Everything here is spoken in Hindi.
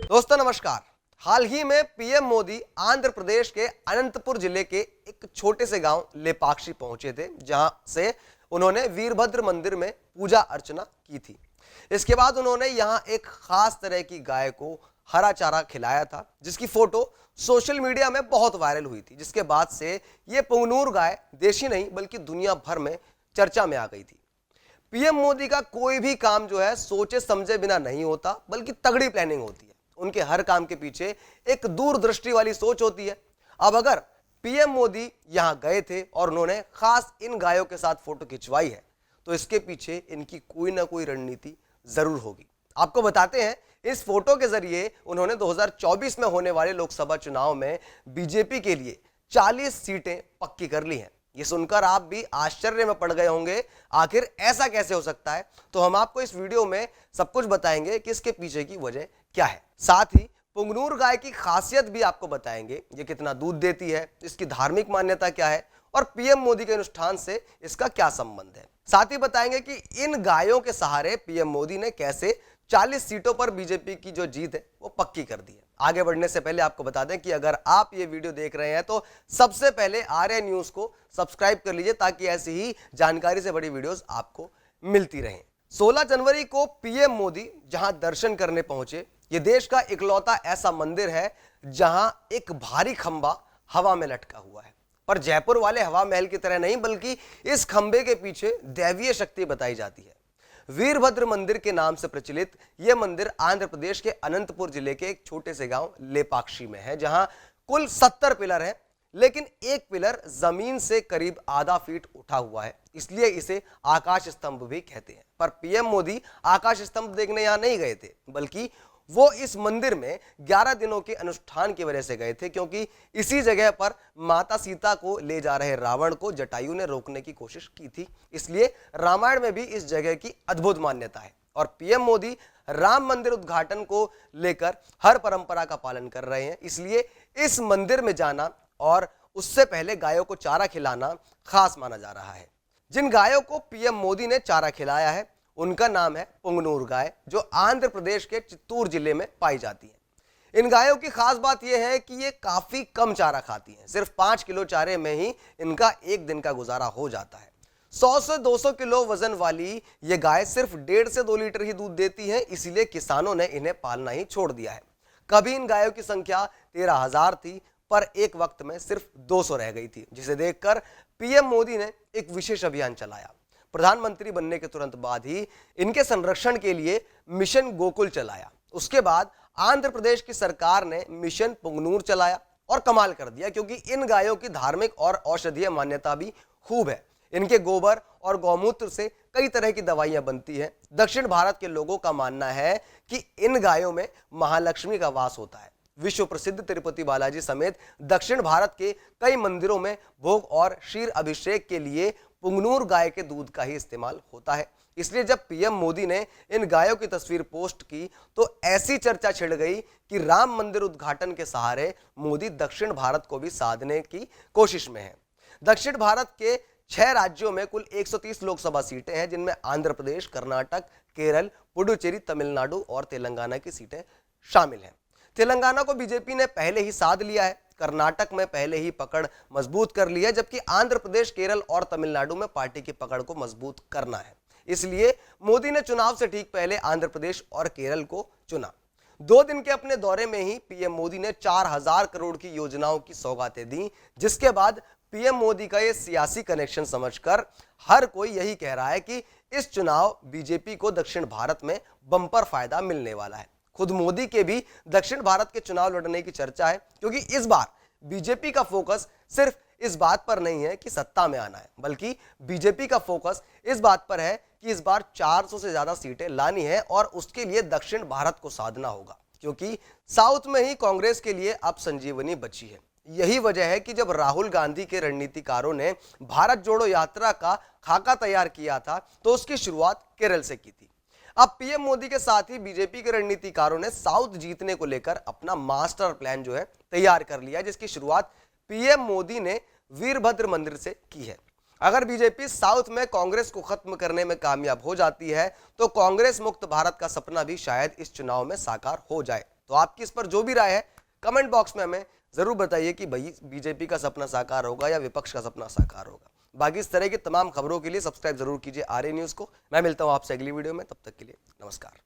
दोस्तों नमस्कार। हाल ही में पीएम मोदी आंध्र प्रदेश के अनंतपुर जिले के एक छोटे से गांव लेपाक्षी पहुंचे थे, जहां से उन्होंने वीरभद्र मंदिर में पूजा अर्चना की थी। इसके बाद उन्होंने यहां एक खास तरह की गाय को हरा चारा खिलाया था, जिसकी फोटो सोशल मीडिया में बहुत वायरल हुई थी। जिसके बाद से ये पुंगनूर गाय देशी नहीं बल्कि दुनिया भर में चर्चा में आ गई थी। पीएम मोदी का कोई भी काम जो है सोचे समझे बिना नहीं होता, बल्कि तगड़ी प्लानिंग होती है। उनके हर काम के पीछे एक दूरदृष्टि वाली सोच होती है। अब अगर पीएम मोदी यहां गए थे और उन्होंने खास इन गायों के साथ फोटो खिंचवाई है, तो इसके पीछे इनकी कोई ना कोई रणनीति जरूर होगी। आपको बताते हैं, इस फोटो के जरिए उन्होंने 2024 में होने वाले लोकसभा चुनाव में बीजेपी के लिए 40 सीटें पक्की कर ली हैं। ये सुनकर आप भी आश्चर्य में पड़ गए होंगे, आखिर ऐसा कैसे हो सकता है। तो हम आपको इस वीडियो में सब कुछ बताएंगे कि इसके पीछे की वजह क्या है। साथ ही पुंगनूर गाय की खासियत भी आपको बताएंगे, ये कितना दूध देती है, इसकी धार्मिक मान्यता क्या है और पीएम मोदी के अनुष्ठान से इसका क्या संबंध है। साथ ही बताएंगे कि इन गायों के सहारे पीएम मोदी ने कैसे 40 सीटों पर बीजेपी की जो जीत है वो पक्की कर दी है। आगे बढ़ने से पहले आपको बता दें कि अगर आप ये वीडियो देख रहे हैं तो सबसे पहले आर्या न्यूज को सब्सक्राइब कर लीजिए, ताकि ऐसी ही जानकारी से बड़ी वीडियोस आपको मिलती रहें। 16 जनवरी को पीएम मोदी जहां दर्शन करने पहुंचे, ये देश का इकलौता ऐसा मंदिर है जहां एक भारी खंबा हवा में लटका हुआ है। पर जयपुर वाले हवा महल की तरह नहीं, बल्कि इस खंबे के पीछे दैवीय शक्ति बताई जाती है। वीरभद्र मंदिर के नाम से प्रचलित यह मंदिर आंध्र प्रदेश के अनंतपुर जिले के एक छोटे से गांव लेपाक्षी में है, जहां कुल 70 पिलर हैं, लेकिन एक पिलर जमीन से करीब आधा फीट उठा हुआ है, इसलिए इसे आकाश स्तंभ भी कहते हैं। पर पीएम मोदी आकाश स्तंभ देखने यहां नहीं गए थे, बल्कि वो इस मंदिर में 11 दिनों के अनुष्ठान की वजह से गए थे, क्योंकि इसी जगह पर माता सीता को ले जा रहे रावण को जटायु ने रोकने की कोशिश की थी। इसलिए रामायण में भी इस जगह की अद्भुत मान्यता है और पीएम मोदी राम मंदिर उद्घाटन को लेकर हर परंपरा का पालन कर रहे हैं। इसलिए इस मंदिर में जाना और उससे पहले गायों को चारा खिलाना खास माना जा रहा है। जिन गायों को पीएम मोदी ने चारा खिलाया है उनका नाम है पुंगनूर गाय, जो आंध्र प्रदेश के चित्तूर जिले में पाई जाती है। इन गायों की खास बात यह है कि ये काफी कम चारा खाती हैं। सिर्फ 5 किलो चारे में ही इनका एक दिन का गुजारा हो जाता है। 100 से 200 किलो वजन वाली ये गाय सिर्फ 1.5 से 2 लीटर ही दूध देती है, इसीलिए किसानों ने इन्हें पालना ही छोड़ दिया है। कभी इन गायों की संख्या 13,000 थी, पर एक वक्त में सिर्फ 200 रह गई थी, जिसे देखकर पीएम मोदी ने एक विशेष अभियान चलाया। प्रधानमंत्री बनने के तुरंत बाद ही इनके संरक्षण के लिए मिशन गोकुल चलाया। उसके बाद आंध्र प्रदेश की सरकार ने मिशन पुंगनूर चलाया और कमाल कर दिया, क्योंकि इन गायों की धार्मिक और औषधीय मान्यता भी खूब है। इनके गोबर और गौमूत्र से कई तरह की दवाइयां बनती हैं। दक्षिण भारत के लोगों का मानना है कि इन गायों में महालक्ष्मी का वास होता है। विश्व प्रसिद्ध तिरुपति बालाजी समेत दक्षिण भारत के कई मंदिरों में भोग और क्षीर अभिषेक के लिए पुंगनूर गाय के दूध का ही इस्तेमाल होता है। इसलिए जब पीएम मोदी ने इन गायों की तस्वीर पोस्ट की तो ऐसी चर्चा छिड़ गई कि राम मंदिर उद्घाटन के सहारे मोदी दक्षिण भारत को भी साधने की कोशिश में है। दक्षिण भारत के 6 राज्यों में कुल 130 लोकसभा सीटें हैं, जिनमें आंध्र प्रदेश, कर्नाटक, केरल, पुडुचेरी, तमिलनाडु और तेलंगाना की सीटें शामिल हैं। तेलंगाना को बीजेपी ने पहले ही साध लिया है, कर्नाटक में पहले ही पकड़ मजबूत कर ली है, जबकि आंध्र प्रदेश, केरल और तमिलनाडु में पार्टी की पकड़ को मजबूत करना है। इसलिए मोदी ने चुनाव से ठीक पहले आंध्र प्रदेश और केरल को चुना। 2 दिन के अपने दौरे में ही पीएम मोदी ने 4000 करोड़ की योजनाओं की सौगातें दी, जिसके बाद पीएम मोदी का ये सियासी कनेक्शन समझकर हर कोई यही कह रहा है कि इस चुनाव बीजेपी को दक्षिण भारत में बंपर फायदा मिलने वाला है। खुद मोदी के भी दक्षिण भारत के चुनाव लड़ने की चर्चा है, क्योंकि इस बार बीजेपी का फोकस सिर्फ इस बात पर नहीं है कि सत्ता में आना है, बल्कि बीजेपी का फोकस इस बात पर है कि इस बार 400 से ज्यादा सीटें लानी है और उसके लिए दक्षिण भारत को साधना होगा, क्योंकि साउथ में ही कांग्रेस के लिए अब संजीवनी बची है। यही वजह है कि जब राहुल गांधी के रणनीतिकारों ने भारत जोड़ो यात्रा का खाका तैयार किया था तो उसकी शुरुआत केरल से की थी। अब पीएम मोदी के साथ ही बीजेपी के रणनीतिकारों ने साउथ जीतने को लेकर अपना मास्टर प्लान जो है तैयार कर लिया, जिसकी शुरुआत पीएम मोदी ने वीरभद्र मंदिर से की है। अगर बीजेपी साउथ में कांग्रेस को खत्म करने में कामयाब हो जाती है तो कांग्रेस मुक्त भारत का सपना भी शायद इस चुनाव में साकार हो जाए। तो आपकी इस पर जो भी राय है कमेंट बॉक्स में हमें जरूर बताइए कि भाई बीजेपी का सपना साकार होगा या विपक्ष का सपना साकार होगा। बाकी इस तरह की तमाम खबरों के लिए सब्सक्राइब जरूर कीजिए आर्य न्यूज को। मैं मिलता हूं आपसे अगली वीडियो में, तब तक के लिए नमस्कार।